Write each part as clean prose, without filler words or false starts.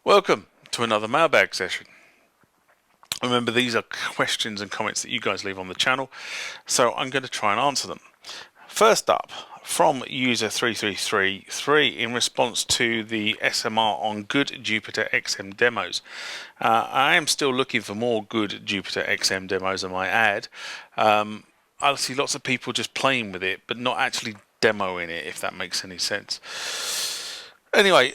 Welcome to another mailbag session. Remember, these are questions and comments that you guys leave on the channel, so I'm going to try and answer them. First up, from user 3333 in response to the SMR on good Jupiter XM demos. I am still looking for more good Jupiter XM demos, I might add. I see lots of people just playing with it, but not actually demoing it, if that makes any sense. Anyway,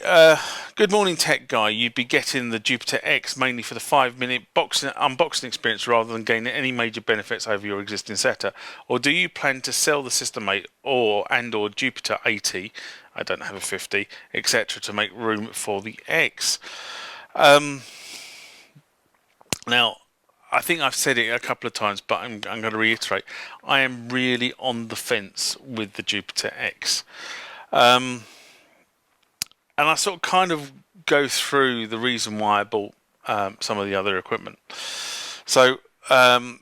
good morning, tech guy. You'd be getting the Jupiter X mainly for the 5-minute unboxing experience rather than gaining any major benefits over your existing setup. Or do you plan to sell the System 8 or Jupiter 80, I don't have a 50, etc. to make room for the X? Now, I think I've said it a couple of times, but I'm going to reiterate. I am really on the fence with the Jupiter X. And I sort of kind of go through the reason why I bought some of the other equipment. So I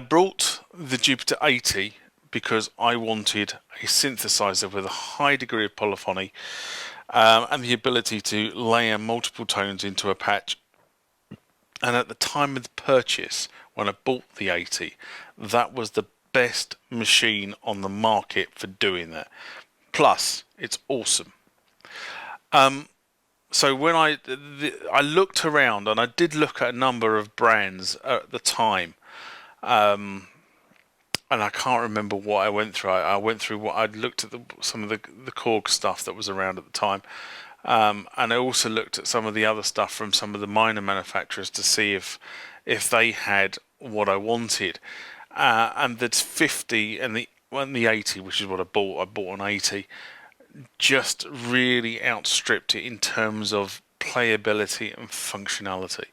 brought the Jupiter 80 because I wanted a synthesizer with a high degree of polyphony and the ability to layer multiple tones into a patch. And at the time of the purchase, when I bought the 80, that was the best machine on the market for doing that. Plus, it's awesome. So when I looked around, and I did look at a number of brands at the time, and I can't remember what I went through. I went through what I'd looked at some of the Korg stuff that was around at the time, and I also looked at some of the other stuff from some of the minor manufacturers to see if they had what I wanted, and the 50 and the 80, which is what I bought an 80. Just really outstripped it in terms of playability and functionality.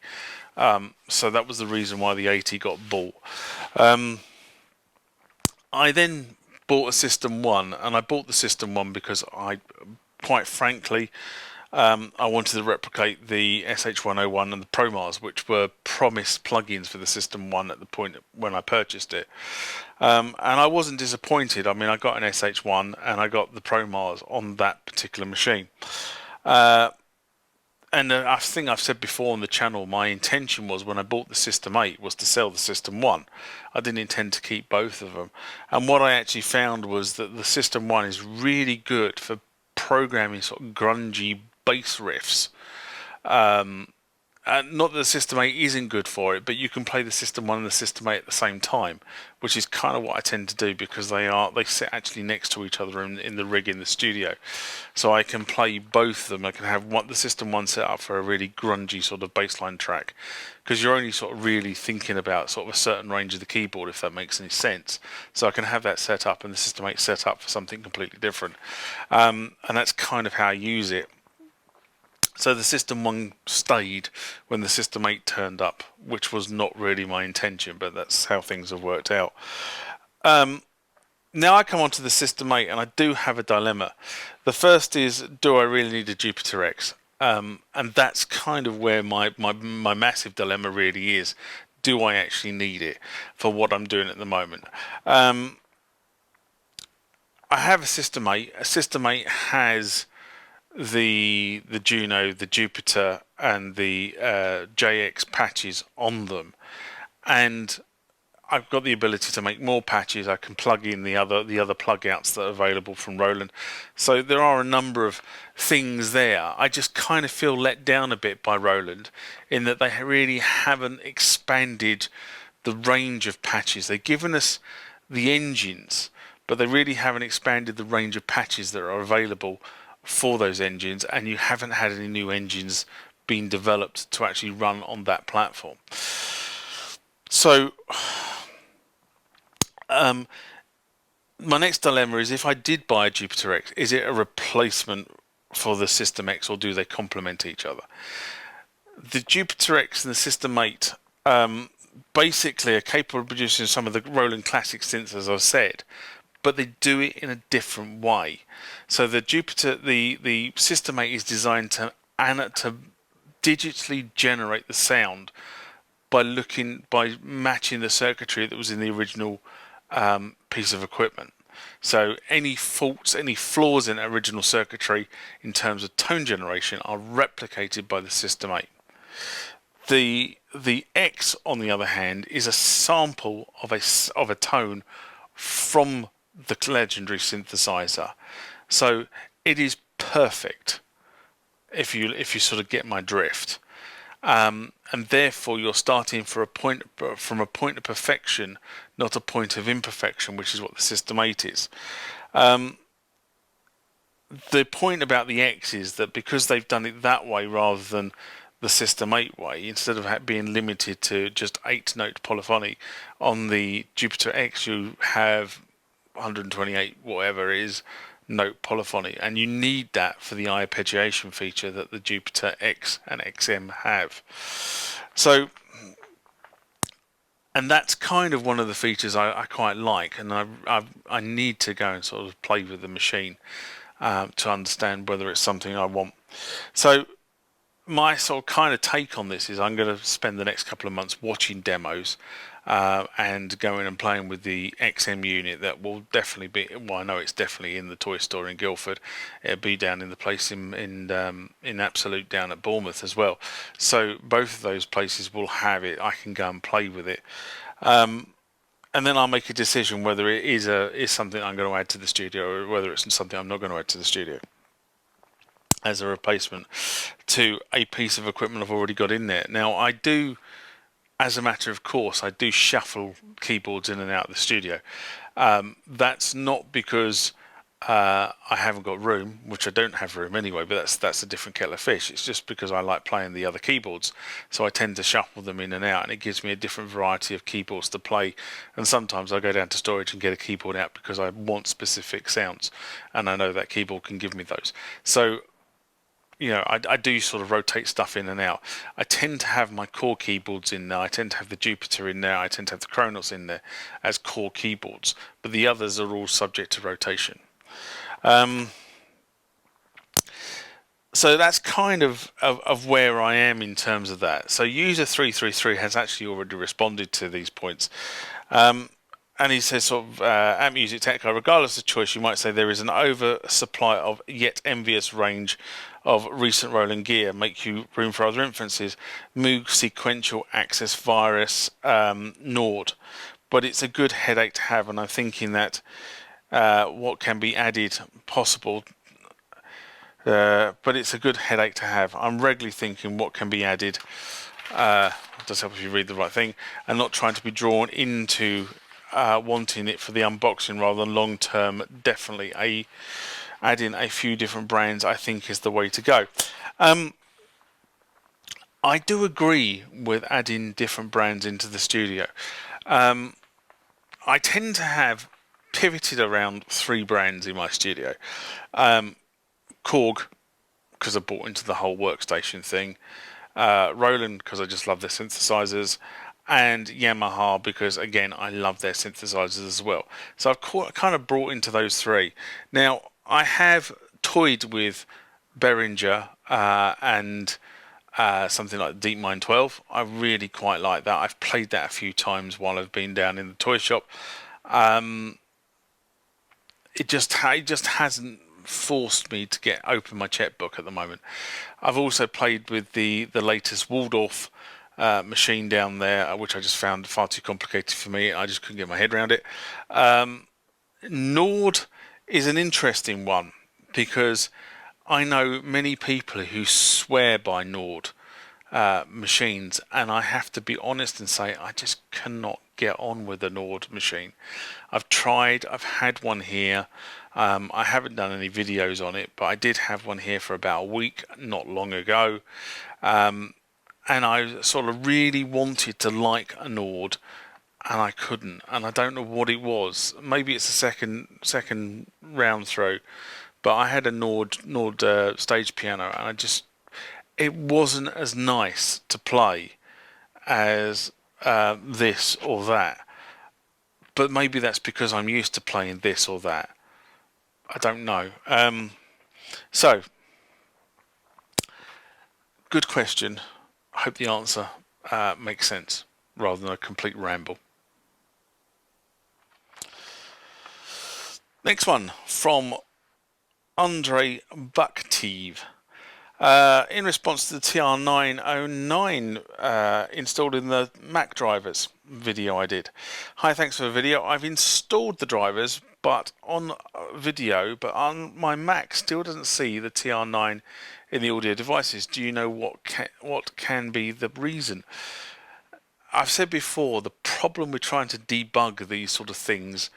So that was the reason why the 80 got bought. I then bought a System 1, and I bought the System 1 because quite frankly, I wanted to replicate the SH101 and the ProMars, which were promised plugins for the System 1 at the point when I purchased it. And I wasn't disappointed. I mean, I got an SH1 and I got the ProMars on that particular machine. And I think I've said before on the channel, my intention was when I bought the System 8 was to sell the System 1. I didn't intend to keep both of them. And what I actually found was that the System 1 is really good for programming sort of grungy bass riffs. Not that the System 8 isn't good for it, but you can play the System 1 and the System 8 at the same time, which is kind of what I tend to do because they sit actually next to each other in the rig in the studio. So I can play both of them. I can have the System 1 set up for a really grungy sort of bassline track, because you're only sort of really thinking about sort of a certain range of the keyboard, if that makes any sense. So I can have that set up and the System 8 set up for something completely different. And that's kind of how I use it. So the System 1 stayed when the System 8 turned up, which was not really my intention, but that's how things have worked out. Now I come on to the System 8, and I do have a dilemma. The first is, do I really need a Jupiter X? And that's kind of where my massive dilemma really is. Do I actually need it for what I'm doing at the moment? I have a System 8. A System 8 has the Juno, the Jupiter, and the JX patches on them, and I've got the ability to make more patches. I can plug in the other plug outs that are available from Roland. So there are a number of things there. I just kind of feel let down a bit by Roland in that they really haven't expanded the range of patches. They've given us the engines, but they really haven't expanded the range of patches that are available for those engines, and you haven't had any new engines being developed to actually run on that platform. So my next dilemma is, if I did buy a Jupiter X, is it a replacement for the System X, or do they complement each other? The Jupiter X and the System 8 basically are capable of producing some of the Roland classic synths, as I've said, but they do it in a different way. So the System 8 is designed to digitally generate the sound by matching the circuitry that was in the original piece of equipment. So any faults, any flaws in original circuitry in terms of tone generation are replicated by the System 8. The X, on the other hand, is a sample of a tone from the legendary synthesizer. So it is perfect, if you sort of get my drift. And therefore you're starting from a point of perfection, not a point of imperfection, which is what the System 8 is. The point about the X is that because they've done it that way rather than the System 8 way, instead of being limited to just 8-note polyphony, on the Jupiter X you have 128 whatever it is note polyphony, and you need that for the arpeggiation feature that the Jupiter X and XM have. So, and that's kind of one of the features I quite like, and I need to go and sort of play with the machine to understand whether it's something I want. So my sort of kind of take on this is I'm going to spend the next couple of months watching demos and going and playing with the XM unit that will definitely be, well, I know it's definitely in the toy store in Guildford. It'll be down in the place in Absolute down at Bournemouth as well. So both of those places will have it. I can go and play with it. And then I'll make a decision whether it is something I'm going to add to the studio or whether it's something I'm not going to add to the studio as a replacement to a piece of equipment I've already got in there. Now, I do, as a matter of course, I do shuffle keyboards in and out of the studio. That's not because I haven't got room, which I don't have room anyway, but that's a different kettle of fish. It's just because I like playing the other keyboards, so I tend to shuffle them in and out, and it gives me a different variety of keyboards to play. And sometimes I go down to storage and get a keyboard out because I want specific sounds, and I know that keyboard can give me those. So, you know, I do sort of rotate stuff in and out. I tend to have my core keyboards in there. I tend to have the Jupiter in there. I tend to have the Kronos in there as core keyboards, but the others are all subject to rotation. So that's kind of where I am in terms of that. So user 333 has actually already responded to these points. And he says, sort of, at Music Tech, regardless of choice, you might say there is an oversupply of yet envious range of recent rolling gear, make you room for other inferences. Moog sequential access virus, Nord. But it's a good headache to have, and I'm thinking that what can be added possible. But it's a good headache to have. I'm regularly thinking what can be added. Does help if you read the right thing, and not trying to be drawn into wanting it for the unboxing rather than long term. Definitely adding a few different brands I think is the way to go. I do agree with adding different brands into the studio. I tend to have pivoted around 3 brands in my studio. Korg, because I bought into the whole workstation thing. Roland, because I just love their synthesizers. And Yamaha, because again I love their synthesizers as well. So I've kind of brought into those 3. Now I have toyed with Behringer and something like DeepMind 12. I really quite like that. I've played that a few times while I've been down in the toy shop. It just hasn't forced me to open my checkbook at the moment. I've also played with the latest Waldorf machine down there, which I just found far too complicated for me. I just couldn't get my head around it. Nord is an interesting one because I know many people who swear by Nord machines, and I have to be honest and say I just cannot get on with the Nord machine. I've tried, I've had one here. I haven't done any videos on it, but I did have one here for about a week not long ago. And I sort of really wanted to like a Nord, and I couldn't, and I don't know what it was. Maybe it's a second round through, but I had a Nord stage piano, and it wasn't as nice to play as this or that. But maybe that's because I'm used to playing this or that. I don't know. So, good question. I hope the answer makes sense rather than a complete ramble. Next one from Andre Buckteeve. In response to the TR-09 installed in the Mac drivers video I did. Hi, thanks for the video. I've installed the drivers but on on my Mac still doesn't see the TR-9 in the audio devices. Do you know what can be the reason? I've said before, the problem with trying to debug these sort of things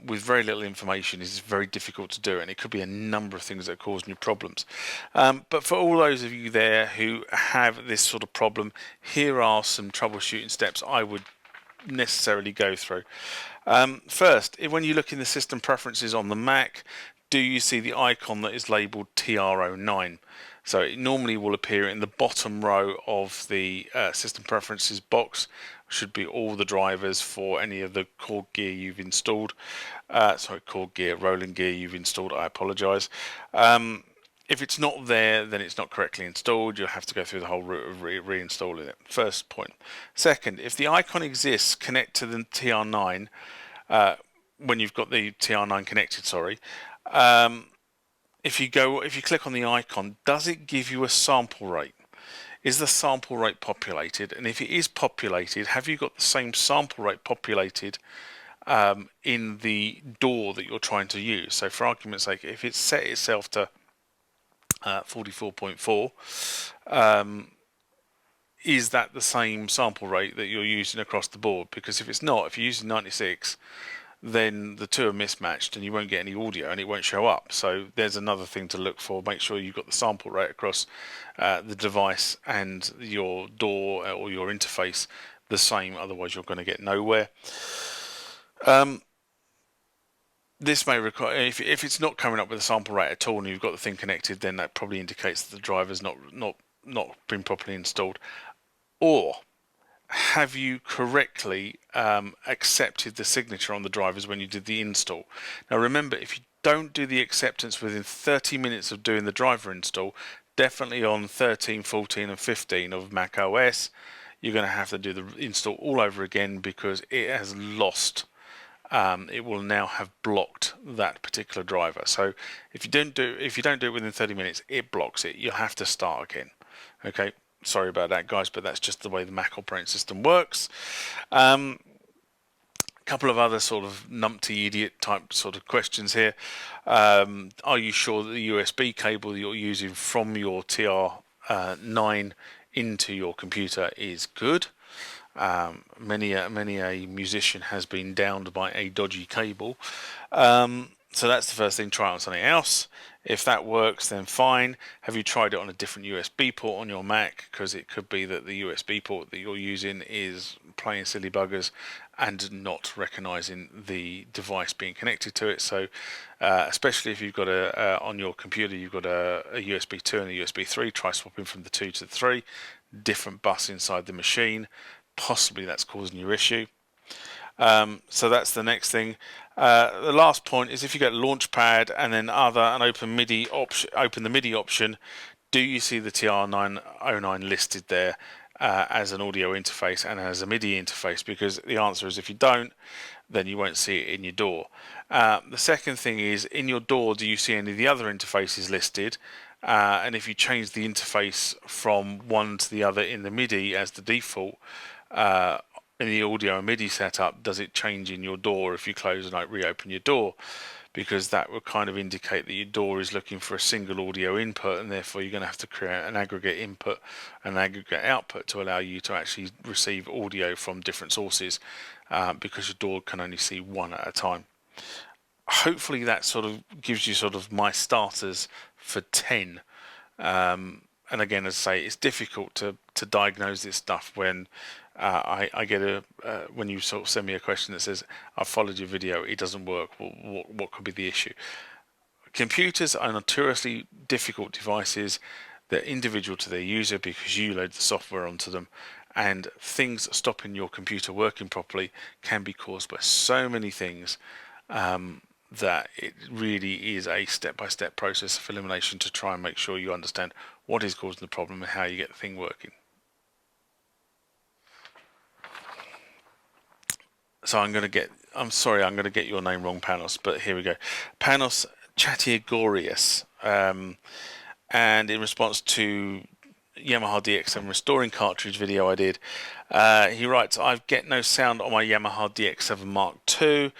with very little information is very difficult to do, and it could be a number of things that are causing you problems. But for all those of you there who have this sort of problem, here are some troubleshooting steps I would necessarily go through. First, when you look in the system preferences on the Mac, do you see the icon that is labelled TR-09? So it normally will appear in the bottom row of the system preferences box. Should be all the drivers for any of the core gear you've installed. Rolling gear you've installed, I apologise. If it's not there, then it's not correctly installed. You'll have to go through the whole route of reinstalling it. First point. Second, if the icon exists, connect to the TR-9 when you've got the TR-9 connected. If you click on the icon, does it give you a sample rate? Is the sample rate populated? And if it is populated, have you got the same sample rate populated in the DAW that you're trying to use? So for argument's sake, if it's set itself to 44.4, is that the same sample rate that you're using across the board? Because if it's not, if you're using 96, then the two are mismatched and you won't get any audio and it won't show up. So there's another thing to look for. Make sure you've got the sample rate across the device and your DAW or your interface the same, otherwise you're going to get nowhere. This may require, if it's not coming up with a sample rate at all and you've got the thing connected, then that probably indicates that the driver's not been properly installed. Or have you correctly accepted the signature on the drivers when you did the install? Now remember, if you don't do the acceptance within 30 minutes of doing the driver install, definitely on 13, 14 and 15 of Mac OS, you're going to have to do the install all over again because it has lost. It will now have blocked that particular driver. So if you don't do it within 30 minutes, it blocks it. You'll have to start again. Okay. Sorry about that, guys, but that's just the way the Mac operating system works. A couple of other sort of numpty idiot type sort of questions here. Are you sure that the USB cable that you're using from your TR-9 into your computer is good? Many a musician has been downed by a dodgy cable. So that's the first thing. Try it on something else. If that works, then fine. Have you tried it on a different USB port on your Mac? Because it could be that the USB port that you're using is playing silly buggers and not recognizing the device being connected to it. So especially if you've got on your computer you've got a USB 2 and a USB 3, try swapping from the 2 to the 3. Different bus inside the machine. Possibly that's causing your issue. So that's the next thing. The last point is if you get Launchpad and then open the Midi option, do you see the TR-909 listed there as an audio interface and as a Midi interface? Because the answer is if you don't, then you won't see it in your DAW. The second thing is in your DAW, do you see any of the other interfaces listed? And if you change the interface from one to the other in the Midi as the default, in the audio and Midi setup, does it change in your DAW if you close and reopen your DAW? Because that will kind of indicate that your DAW is looking for a single audio input, and therefore you're going to have to create an aggregate input and an aggregate output to allow you to actually receive audio from different sources, because your DAW can only see one at a time. Hopefully that sort of gives you sort of my starters for 10. And again, as I say, it's difficult to diagnose this stuff when I get when you sort of send me a question that says, I've followed your video, it doesn't work. Well, what could be the issue? Computers are notoriously difficult devices. They're individual to their user because you load the software onto them, and things stopping your computer working properly can be caused by so many things that it really is a step-by-step process of elimination to try and make sure you understand what is causing the problem and how you get the thing working. So I'm going to get I'm sorry, I'm going to get your name wrong, Panos, but here we go. Panos Chatiergorius. And in response to Yamaha DX-7 restoring cartridge video I did, he writes, I get no sound on my Yamaha DX-7 Mark II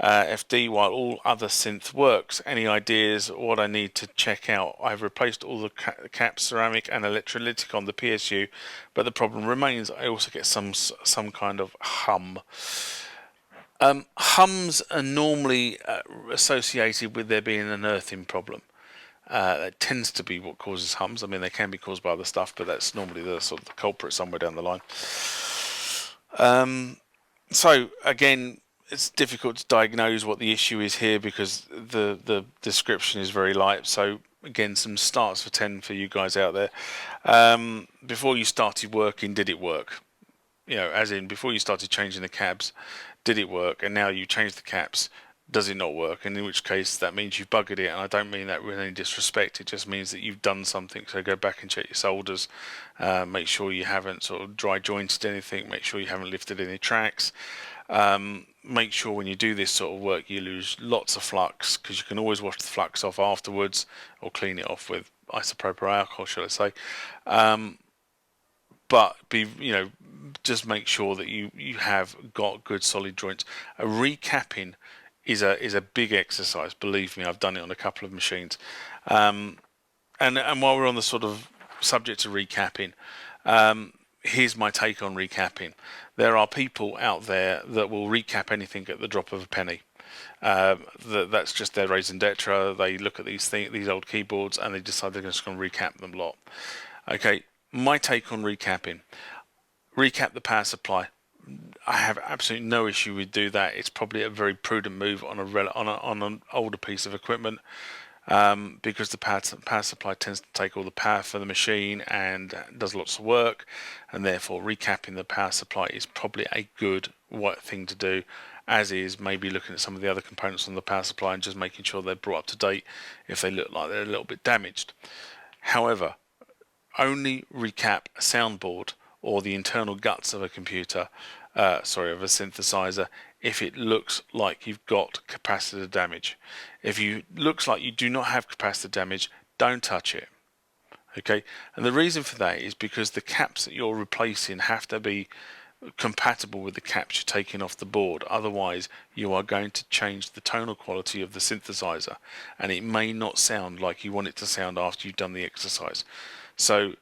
FD while all other synth works. Any ideas what I need to check out? I've replaced all the caps, ceramic and electrolytic on the PSU, but the problem remains. I also get some kind of hum. Hums are normally associated with there being an earthing problem. That tends to be what causes hums. I mean, they can be caused by other stuff, but that's normally the sort of the culprit somewhere down the line. So again, it's difficult to diagnose what the issue is here because the description is very light. So again, some starts for 10 for you guys out there. Before you started working, did it work? You know, as in before you started changing the cabs, did it work? And now you change the caps, does it not work? And in which case that means you've buggered it. And I don't mean that with any disrespect. It just means that you've done something. So go back and check your solders. Make sure you haven't sort of dry jointed anything. Make sure you haven't lifted any tracks. Make sure when you do this sort of work you lose lots of flux, because you can always wash the flux off afterwards or clean it off with isopropyl alcohol, shall I say. But just make sure that you have got good solid joints. A recapping is a big exercise. Believe me, I've done it on a couple of machines. And while we're on the sort of subject of recapping, here's my take on recapping. There are people out there that will recap anything at the drop of a penny. That's just their raison d'etre. They look at these old keyboards and they decide they're just going to recap them a lot. Okay, my take on recapping. Recap the power supply. I have absolutely no issue with do that. It's probably a very prudent move on an older piece of equipment, because the power supply tends to take all the power for the machine and does lots of work, and therefore recapping the power supply is probably a good thing to do, as is maybe looking at some of the other components on the power supply and just making sure they're brought up to date if they look like they're a little bit damaged. However, only recap a soundboard or the internal guts of a computer, of a synthesizer, if it looks like you've got capacitor damage. If it looks like you do not have capacitor damage, don't touch it. Okay, and the reason for that is because the caps that you're replacing have to be compatible with the caps you're taking off the board. Otherwise, you are going to change the tonal quality of the synthesizer, and it may not sound like you want it to sound after you've done the exercise. So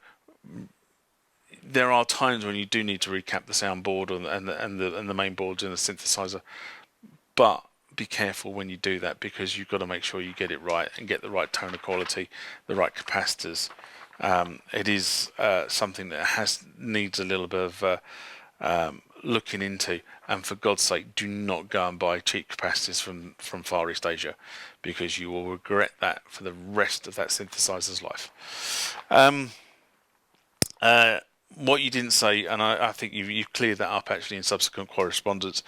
there are times when you do need to recap the soundboard and the main boards in the synthesizer, but be careful when you do that, because you've got to make sure you get it right and get the right tonal quality, the right capacitors. It is something that needs a little bit of looking into, and for God's sake, do not go and buy cheap capacitors from Far East Asia, because you will regret that for the rest of that synthesizer's life. What you didn't say, and I think you've cleared that up actually in subsequent correspondence,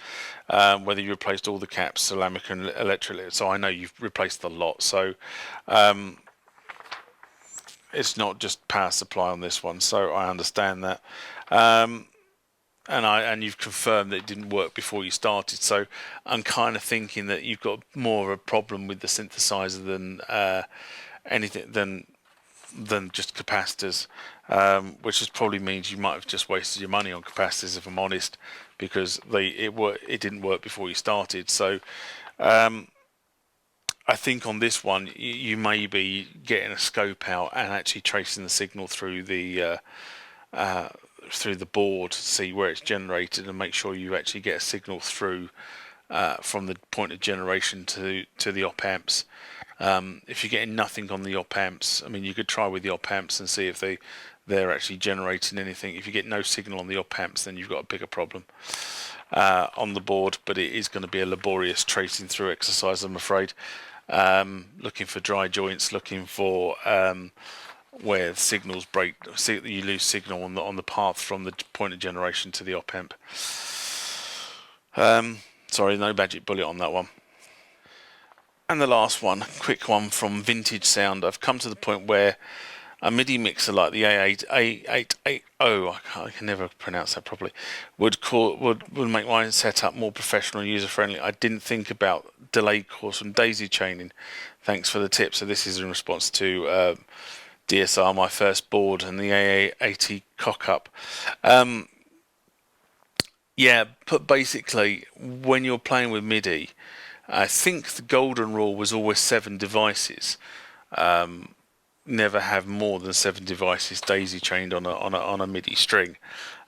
whether you replaced all the caps, ceramic and electrolytic. So I know you've replaced a lot. So it's not just power supply on this one. So I understand that, and you've confirmed that it didn't work before you started. So I'm kind of thinking that you've got more of a problem with the synthesizer than anything than just capacitors, which probably means you might have just wasted your money on capacitors, if I'm honest, because it didn't work before you started. So I think on this one you may be getting a scope out and actually tracing the signal through the board to see where it's generated, and make sure you actually get a signal through from the point of generation to the op amps. If you're getting nothing on the op amps, I mean, you could try with the op amps and see if they're actually generating anything. If you get no signal on the op amps, then you've got a bigger problem on the board, but it is going to be a laborious tracing through exercise, I'm afraid. Looking for dry joints, looking for where signals break, you lose signal on the path from the point of generation to the op amp. Sorry, no magic bullet on that one. And the last one, quick one from Vintage Sound. I've come to the point where a MIDI mixer like the A880, I can never pronounce that properly, would make my setup more professional and user friendly. I didn't think about delay course and daisy chaining. Thanks for the tip. So this is in response to DSR, my first board, and the A-880 cock-up. Yeah, but basically, when you're playing with MIDI, I think the golden rule was always 7 devices. Never have more than 7 devices daisy chained on a MIDI string.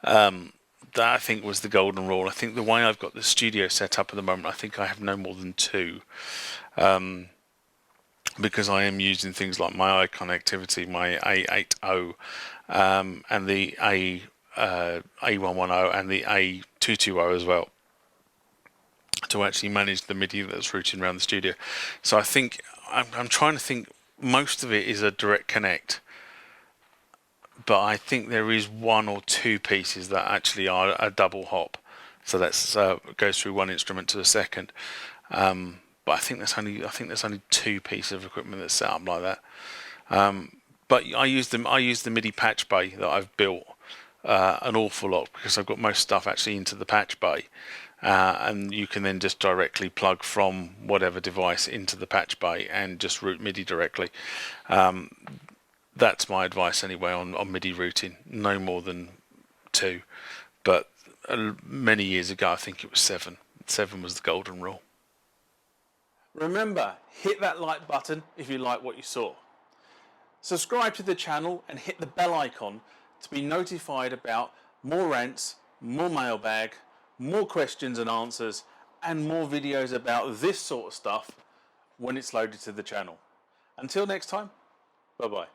That I think was the golden rule. I think the way I've got the studio set up at the moment, I think I have no more than 2. Because I am using things like my iConnectivity, my A-880, and the A110 and the A220 as well, to actually manage the MIDI that's routing around the studio. So I think I'm trying to think. Most of it is a direct connect, but I think there is 1 or 2 pieces that actually are a double hop. So that's goes through one instrument to the second. But I think there's only 2 pieces of equipment that's set up like that. But I use the MIDI patch bay that I've built an awful lot, because I've got most stuff actually into the patch bay. And you can then just directly plug from whatever device into the patch bay and just route MIDI directly. That's my advice anyway on MIDI routing. No more than 2. But many years ago, I think it was 7. 7 was the golden rule. Remember, hit that like button if you like what you saw. Subscribe to the channel and hit the bell icon to be notified about more rants, more mailbag, more questions and answers, and more videos about this sort of stuff when it's loaded to the channel. Until next time, bye bye.